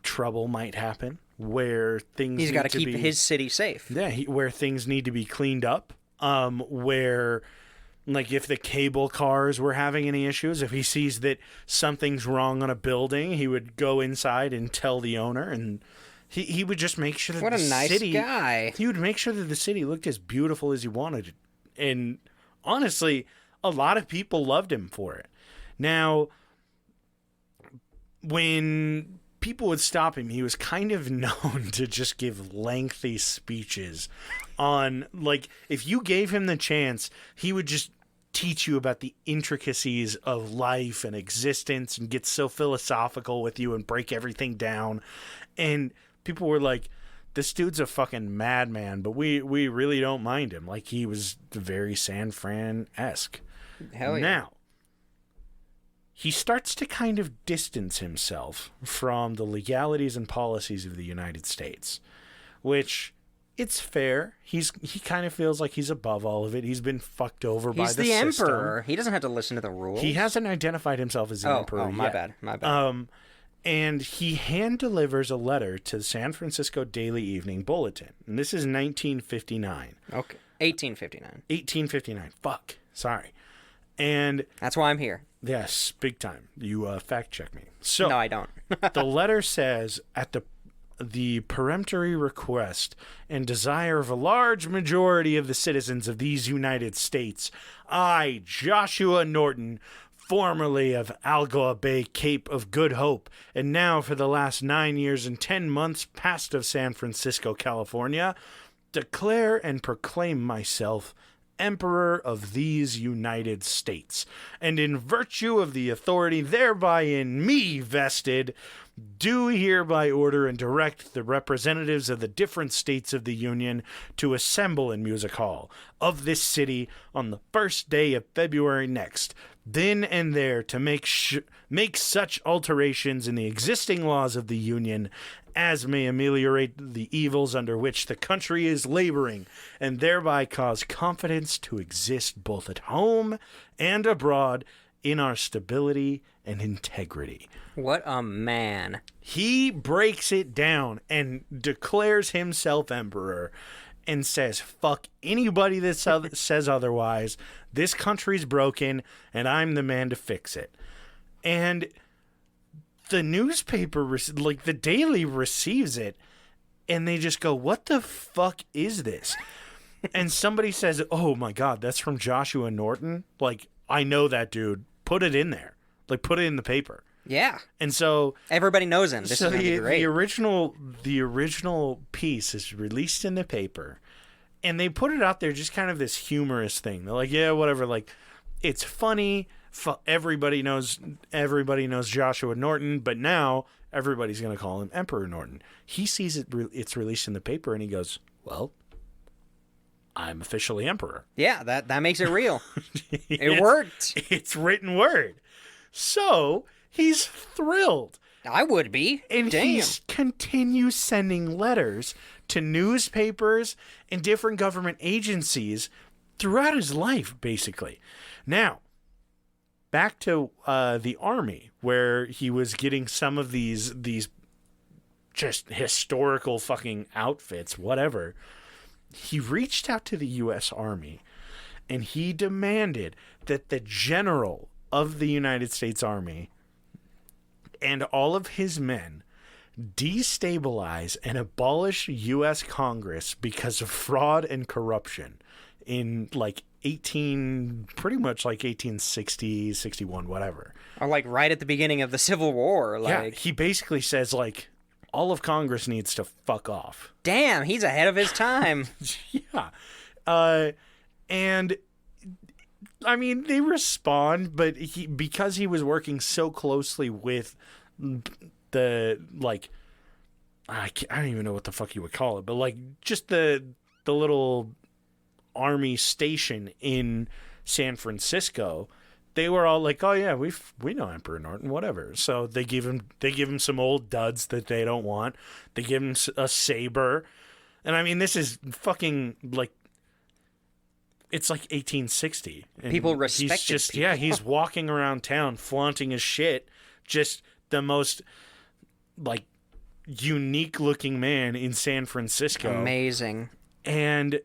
trouble might happen, where things he's got to keep his city safe. Yeah, where things need to be cleaned up. Where, like, if the cable cars were having any issues, if he sees that something's wrong on a building, he would go inside and tell the owner, and he would just make sure that what a nice guy. He would make sure that the city looked as beautiful as he wanted it. And honestly, a lot of people loved him for it. Now, when people would stop him, he was kind of known to just give lengthy speeches on, like, if you gave him the chance, he would just teach you about the intricacies of life and existence and get so philosophical with you and break everything down. And people were like, this dude's a fucking madman, but we really don't mind him. Like, he was very San Fran-esque. Hell yeah. Now, he starts to kind of distance himself from the legalities and policies of the United States, which, it's fair. He kind of feels like he's above all of it. He's been fucked over by the system. He's the emperor. He doesn't have to listen to the rules. He hasn't identified himself as the emperor yet. My bad. And he hand delivers a letter to the San Francisco Daily Evening Bulletin. And this is 1959. Okay. 1859. 1859. Fuck. Sorry. And that's why I'm here. Yes, big time. You fact check me. So no, I don't. the letter says, at the peremptory request and desire of a large majority of the citizens of these United States, I, Joshua Norton, formerly of Algoa Bay, Cape of Good Hope, and now for the last 9 years and 10 months past of San Francisco, California, declare and proclaim myself Emperor of these United States, and in virtue of the authority thereby in me vested, do hereby order and direct the representatives of the different states of the Union to assemble in Music Hall of this city on the first day of February next, then and there to make such alterations in the existing laws of the Union as may ameliorate the evils under which the country is laboring, and thereby cause confidence to exist both at home and abroad in our stability and integrity. What a man. He breaks it down and declares himself emperor and says, fuck anybody that says otherwise. This country's broken, and I'm the man to fix it. And the newspaper, like the Daily, receives it, and they just go, what the fuck is this? And somebody says, oh my God, that's from Joshua Norton? Like, I know that dude. Put it in there. Like, put it in the paper. Yeah. And so everybody knows him. This is gonna be great. The original piece is released in the paper, and they put it out there just kind of this humorous thing. They're like, yeah, whatever. Like, it's funny. Everybody knows Joshua Norton, but now everybody's going to call him Emperor Norton. He sees it's released in the paper, and he goes, well, I'm officially emperor. Yeah, that makes it real. It worked. It's written word. So he's thrilled. I would be. And he continues sending letters to newspapers and different government agencies throughout his life, basically. Now, back to the army, where he was getting some of these just historical fucking outfits, whatever. He reached out to the U.S. Army, and he demanded that the general of the United States Army and all of his men destabilize and abolish U.S. Congress because of fraud and corruption in pretty much 1860, 61, whatever. Or like right at the beginning of the Civil War. Yeah, he basically says all of Congress needs to fuck off. Damn, he's ahead of his time. Yeah. And I mean, they respond, but because he was working so closely with the, I don't even know what the fuck you would call it, but just the little army station in San Francisco, they were all like, oh yeah, we know Emperor Norton, whatever. So they give him some old duds that they don't want. They give him a saber. And I mean, this is fucking it's 1860. And people respect people. Yeah, he's walking around town flaunting his shit. Just the most unique looking man in San Francisco. Amazing. And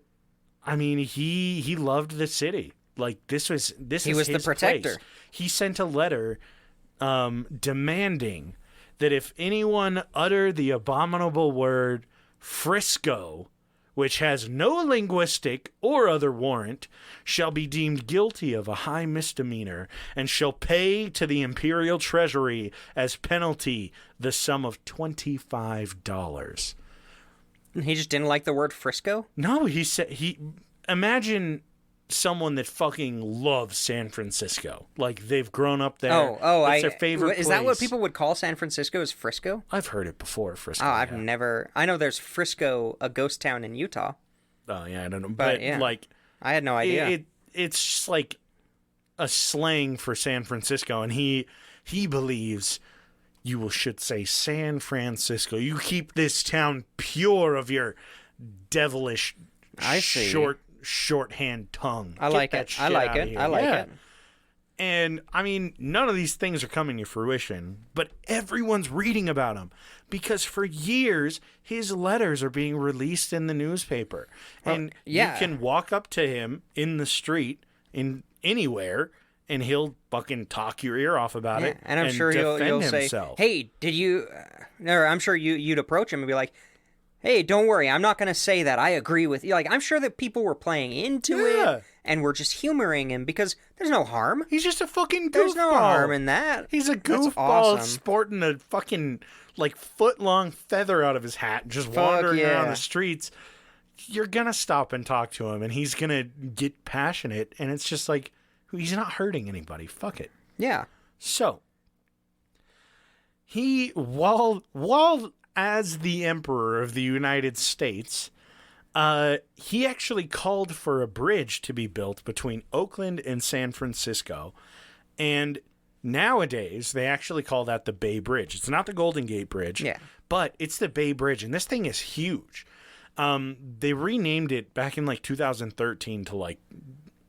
I mean, he loved the city. He was the protector. Place. He sent a letter demanding that if anyone utter the abominable word Frisco, which has no linguistic or other warrant, shall be deemed guilty of a high misdemeanor and shall pay to the imperial treasury as penalty the sum of $25. He just didn't like the word Frisco? No, he said imagine someone that fucking loves San Francisco. They've grown up there. It's their favorite place. Is that what people would call San Francisco, is Frisco? I've heard it before, Frisco. Oh, I've never. I know there's Frisco, a ghost town in Utah. Oh, yeah, I don't know. But yeah, I had no idea. It's just a slang for San Francisco, and he believes you should say San Francisco. You keep this town pure of your devilish shorthand tongue. I like it. I like it. And I mean, none of these things are coming to fruition, but everyone's reading about him because for years his letters are being released in the newspaper. And you can walk up to him in the street in anywhere and he'll fucking talk your ear off about it. And I'm sure he'll say, "Hey, did you Or I'm sure you'd approach him and be like, hey, don't worry, I'm not going to say that. I agree with you. Like, I'm sure that people were playing into it and were just humoring him because there's no harm. He's just a fucking goofball. There's no harm in that. He's a goofball sporting a fucking, like, foot-long feather out of his hat, just wandering around the streets. You're going to stop and talk to him, and he's going to get passionate, and it's just like, he's not hurting anybody. Fuck it. Yeah. So, he, while as the Emperor of the United States, he actually called for a bridge to be built between Oakland and San Francisco. And nowadays, they actually call that the Bay Bridge. It's not the Golden Gate Bridge, but it's the Bay Bridge. And this thing is huge. They renamed it back in like 2013 to like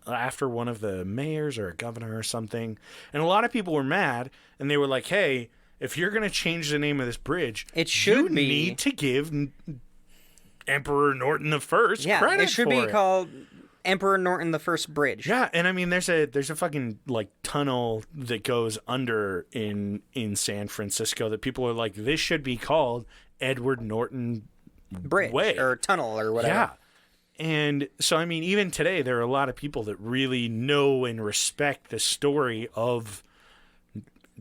after one of the mayors or a governor or something. And a lot of people were mad, and they were like, hey, if you're going to change the name of this bridge, you need to give Emperor Norton I credit for it. It should be called Emperor Norton I Bridge. Yeah, and I mean, there's a fucking like tunnel that goes under in San Francisco that people are like, this should be called Edward Norton Bridge Way. Or tunnel or whatever. Yeah. And so, I mean, even today, there are a lot of people that really know and respect the story of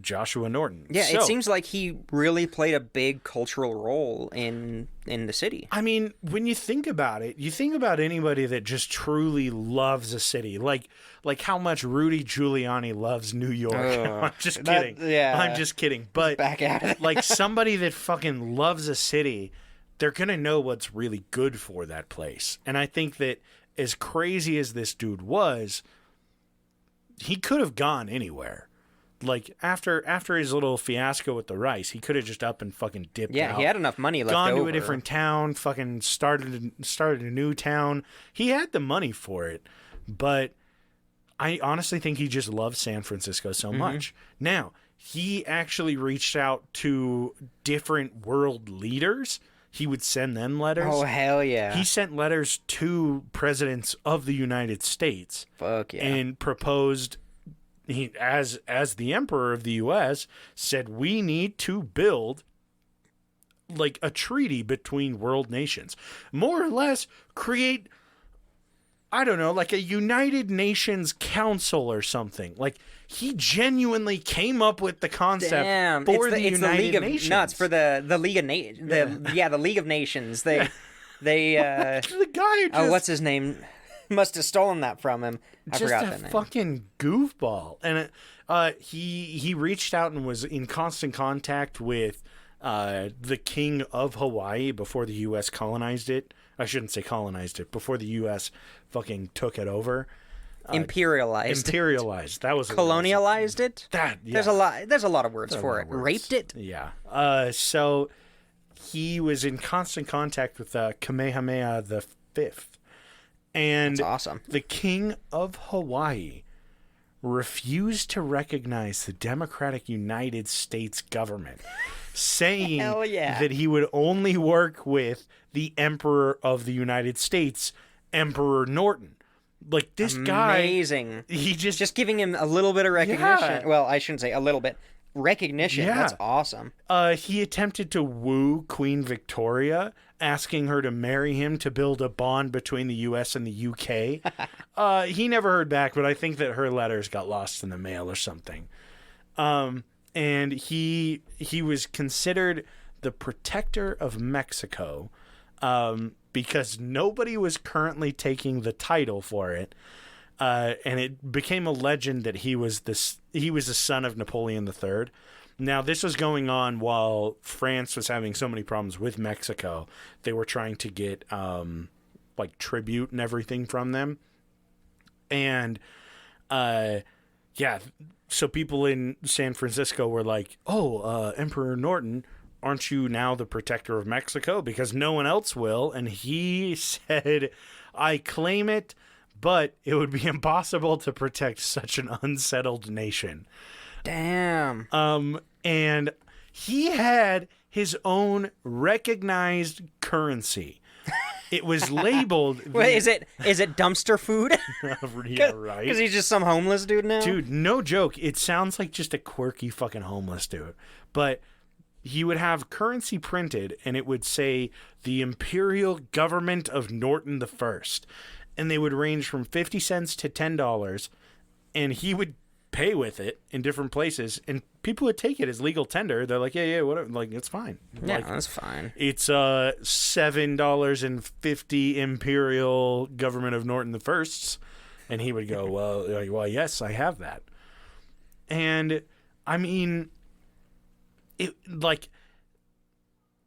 Joshua Norton. Yeah, it seems like he really played a big cultural role in the city. I mean, when you think about it, you think about anybody that just truly loves a city, like how much Rudy Giuliani loves New York. I'm just kidding. I'm just kidding. But back at it. Like somebody that fucking loves a city, they're going to know what's really good for that place. And I think that as crazy as this dude was, he could have gone anywhere. Like, after his little fiasco with the rice, he could have just up and fucking dipped out. Yeah, he had enough money left over. Gone to a different town, fucking started a new town. He had the money for it, but I honestly think he just loved San Francisco so much. Now, he actually reached out to different world leaders. He would send them letters. Oh, hell yeah. He sent letters to presidents of the United States. Fuck yeah. And proposed... He, as the emperor of the U.S., said we need to build like a treaty between world nations, more or less create, I don't know, like a United Nations Council or something. Like he genuinely came up with the concept for the United Nations. Nuts for the League of the League of Nations. They the guy who just, what's his name? Must have stolen that from him. I forgot that name. Just a fucking goofball. And he reached out and was in constant contact with the king of Hawaii before the U.S. colonized it. I shouldn't say colonized it. Before the U.S. fucking took it over. Imperialized. That was colonialized it. That yeah. There's a lot of words for it. Raped it. Yeah. So he was in constant contact with Kamehameha V. And that's awesome. The king of Hawaii refused to recognize the Democratic United States government, saying that he would only work with the Emperor of the United States, Emperor Norton. Like this guy, amazing. He just giving him a little bit of recognition. Yeah. Well, I shouldn't say a little bit. Recognition. Yeah. That's awesome. He attempted to woo Queen Victoria, asking her to marry him to build a bond between the U.S. and the U.K. He never heard back, but I think that her letters got lost in the mail or something. And he was considered the protector of Mexico because nobody was currently taking the title for it. And it became a legend that he was the son of Napoleon III. Now, this was going on while France was having so many problems with Mexico. They were trying to get like tribute and everything from them. And so people in San Francisco were like, "Oh, Emperor Norton, aren't you now the protector of Mexico? Because no one else will." And he said, "I claim it, but it would be impossible to protect such an unsettled nation." Damn. And he had his own recognized currency. It was labeled. Wait, is it dumpster food? Yeah, right. Because he's just some homeless dude now? Dude, no joke. It sounds like just a quirky fucking homeless dude. But he would have currency printed, and it would say the Imperial Government of Norton the First, and they would range from 50 cents to $10, and he would pay with it in different places, and people would take it as legal tender. They're like, yeah, whatever, like, it's fine. Yeah, like, that's fine. It's $7.50 Imperial Government of Norton the Firsts, and he would go, well, yes, I have that. And I mean, it, like,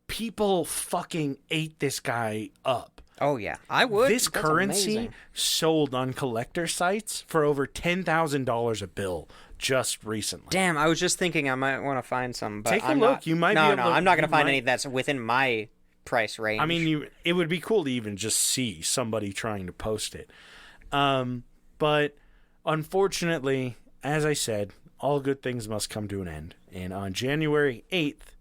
people fucking ate this guy up. Oh, yeah. I would. This That's currency amazing. sold on collector sites for over $10,000 a bill just recently. Damn, I was just thinking I might want to find some. But Take a I'm look. Not, You might no, be able no, to, I'm not going to find might, any that's within my price range. I mean, it would be cool to even just see somebody trying to post it. But unfortunately, as I said, all good things must come to an end. And on January 8th,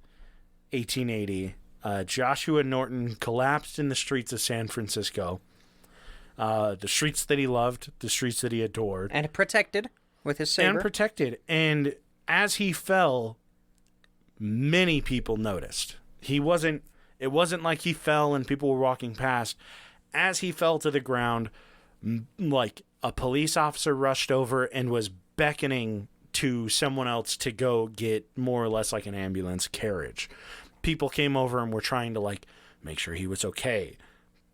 1880, Joshua Norton collapsed in the streets of San Francisco. The streets that he loved, the streets that he adored. And protected with his saber. And protected. And as he fell, many people noticed. It wasn't like he fell and people were walking past. As he fell to the ground, like a police officer rushed over and was beckoning to someone else to go get more or less like an ambulance carriage. People came over and were trying to like make sure he was okay.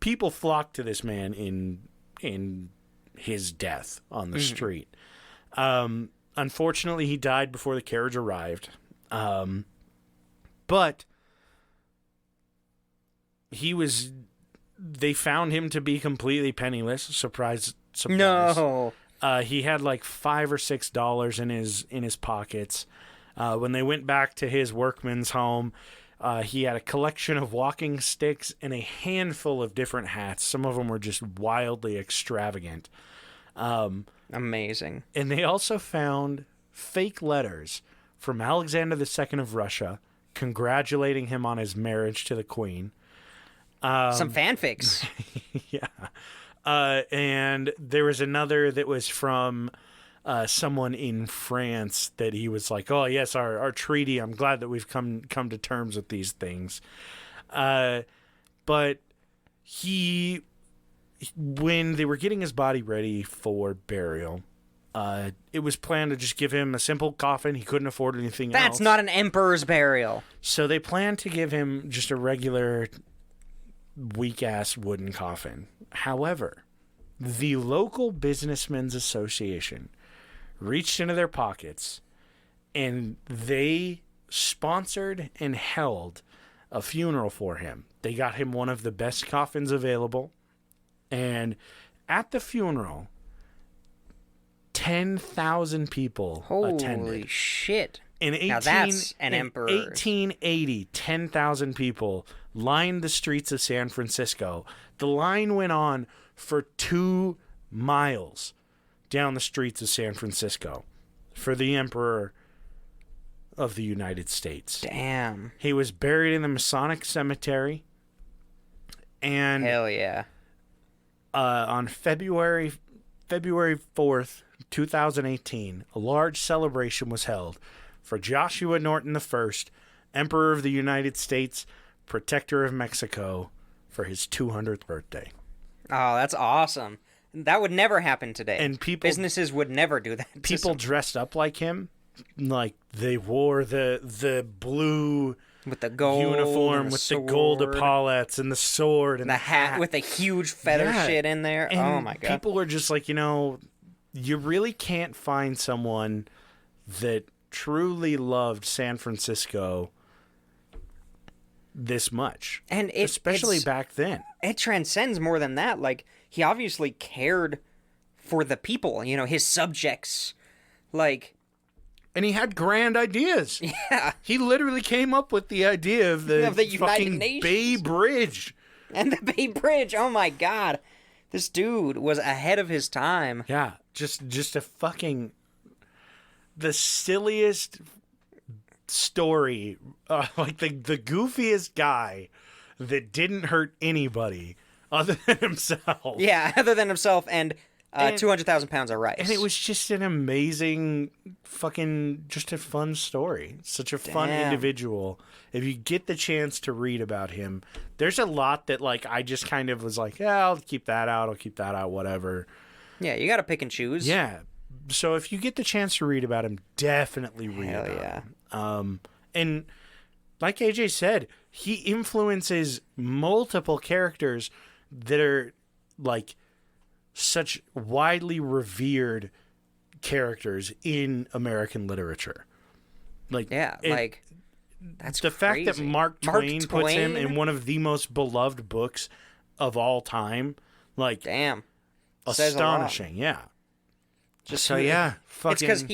People flocked to this man in his death on the street. Unfortunately, he died before the carriage arrived. But they found him to be completely penniless. Surprise. No. He had like $5 or $6 in his pockets. When they went back to his workman's home, he had a collection of walking sticks and a handful of different hats. Some of them were just wildly extravagant. Amazing. And they also found fake letters from Alexander II of Russia congratulating him on his marriage to the Queen. Some fanfics. Yeah. And there was another that was from someone in France that he was like, oh, yes, our treaty. I'm glad that we've come to terms with these things. But when they were getting his body ready for burial, it was planned to just give him a simple coffin. He couldn't afford anything else. That's not an emperor's burial. So they planned to give him just a regular weak-ass wooden coffin. However, the local Businessmen's Association reached into their pockets and they sponsored and held a funeral for him. They got him one of the best coffins available. And at the funeral, 10,000 people attended. Holy shit. Now that's an emperor. 1880, 10,000 people lined the streets of San Francisco. The line went on for 2 miles down the streets of San Francisco for the Emperor of the United States. Damn. He was buried in the Masonic Cemetery. And hell yeah. On February 4th, 2018, a large celebration was held for Joshua Norton I, Emperor of the United States, Protector of Mexico, for his 200th birthday. Oh, that's awesome. That would never happen today. And businesses would never do that. People dressed up like him. Like, they wore the blue with the gold uniform with the gold epaulets and the sword and the hat with the huge feather shit in there. And oh my god. People were just like, you really can't find someone that truly loved San Francisco this much. And especially back then. It transcends more than that. Like, he obviously cared for the people, his subjects. Like, and he had grand ideas. Yeah. He literally came up with the idea of the fucking Bay Bridge. And the Bay Bridge. Oh my god. This dude was ahead of his time. Yeah. Just a fucking the silliest story. Like the goofiest guy that didn't hurt anybody other than himself. Yeah, other than himself. And 200,000 pounds of rice. And it was just an amazing just a fun story. Such a fun individual. If you get the chance to read about him, there's a lot that, like, I just kind of was like, yeah, I'll keep that out, whatever. Yeah, you got to pick and choose. Yeah. So if you get the chance to read about him, definitely read about him. And like AJ said, he influences multiple characters that are, like, such widely revered characters in American literature. Like, that's the crazy. fact that Mark Twain puts him in one of the most beloved books of all time. Like, damn, astonishing. Yeah. Just so it's because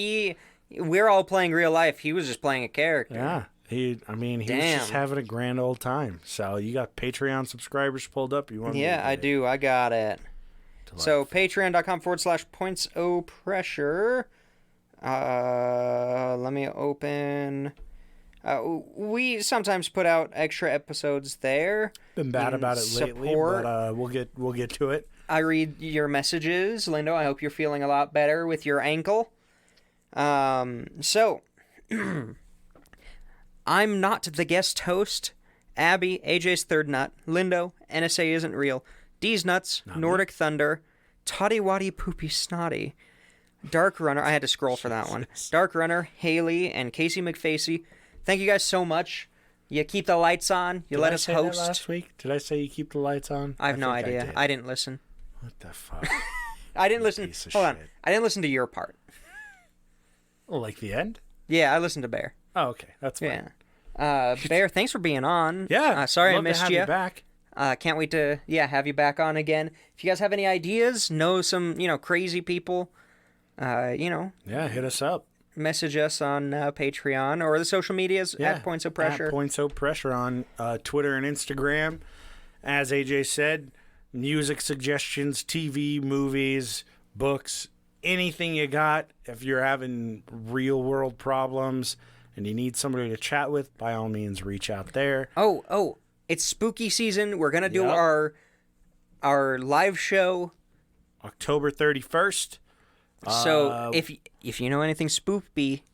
we're all playing real life. He was just playing a character. Yeah. He was just having a grand old time. So you got Patreon subscribers pulled up. I do. I got it. So patreon.com/points-o-pressure. Let me open. We sometimes put out extra episodes there. Been bad about it lately, but we'll get to it. I read your messages, Lindo. I hope you're feeling a lot better with your ankle. So I'm not the guest host. Abby, AJ's third nut, Lindo, NSA isn't real, D's nuts, Nordic Thunder, Toddy Waddy Poopy Snotty, Dark Runner. I had to scroll for that one. Dark Runner, Haley, and Casey McFacey. Thank you guys so much. You keep the lights on. You let us host. That last week? Did I say you keep the lights on? I have no idea. I didn't listen. What the fuck? I didn't listen. Hold on. I didn't listen to your part. Oh, like the end? Yeah, I listened to Bear. Oh, okay. That's fine. Yeah. Bear, thanks for being on. Yeah. Sorry I missed you. You back. Can't wait to have you back on again. If you guys have any ideas, know some crazy people, yeah, hit us up. Message us on Patreon or the social medias at Points of Pressure. At Points of Pressure on Twitter and Instagram. As AJ said, music suggestions, TV, movies, books, anything you got. If you're having real world problems and you need somebody to chat with, by all means, reach out there. Oh, it's spooky season. We're going to do our live show October 31st. So if you know anything spooky,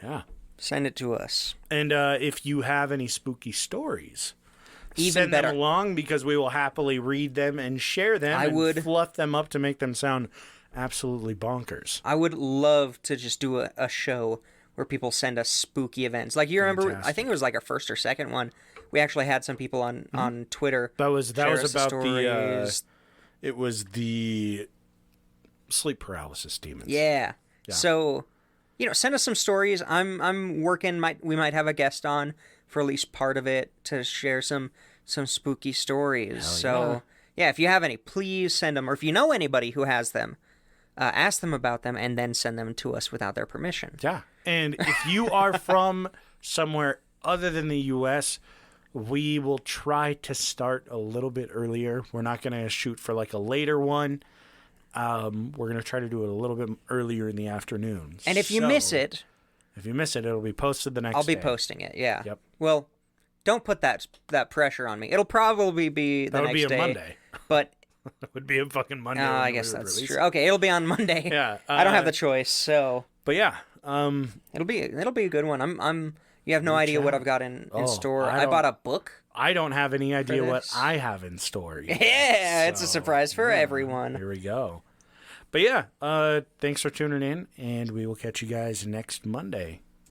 yeah, send it to us. And if you have any spooky stories, send them along, because we will happily read them and share them. And fluff them up to make them sound absolutely bonkers. I would love to just do a show where people send us spooky events. Like, you remember, Fantastic. I think it was like our first or second one. We actually had some people on Twitter. That was about it was the sleep paralysis demons. Yeah. So, send us some stories. I'm working. We might have a guest on for at least part of it to share some spooky stories. So if you have any, please send them. Or if you know anybody who has them, ask them about them and then send them to us without their permission. Yeah. And if you are from somewhere other than the U.S., we will try to start a little bit earlier. We're not going to shoot for like a later one. We're going to try to do it a little bit earlier in the afternoon. And if you miss it... it'll be posted the next day. I'll be posting it, yeah. Yep. Well, don't put that pressure on me. It'll probably be the next day. That would be a Monday. But... it would be a fucking Monday. Oh, I guess that's true. Okay, it'll be on Monday. Yeah. I don't have the choice, so... But yeah. It'll be a good one. You have no idea what I've got in store. I bought a book. I don't have any idea what I have in store yet. Yeah, it's a surprise for everyone. Here we go. But yeah, thanks for tuning in, and we will catch you guys next Monday.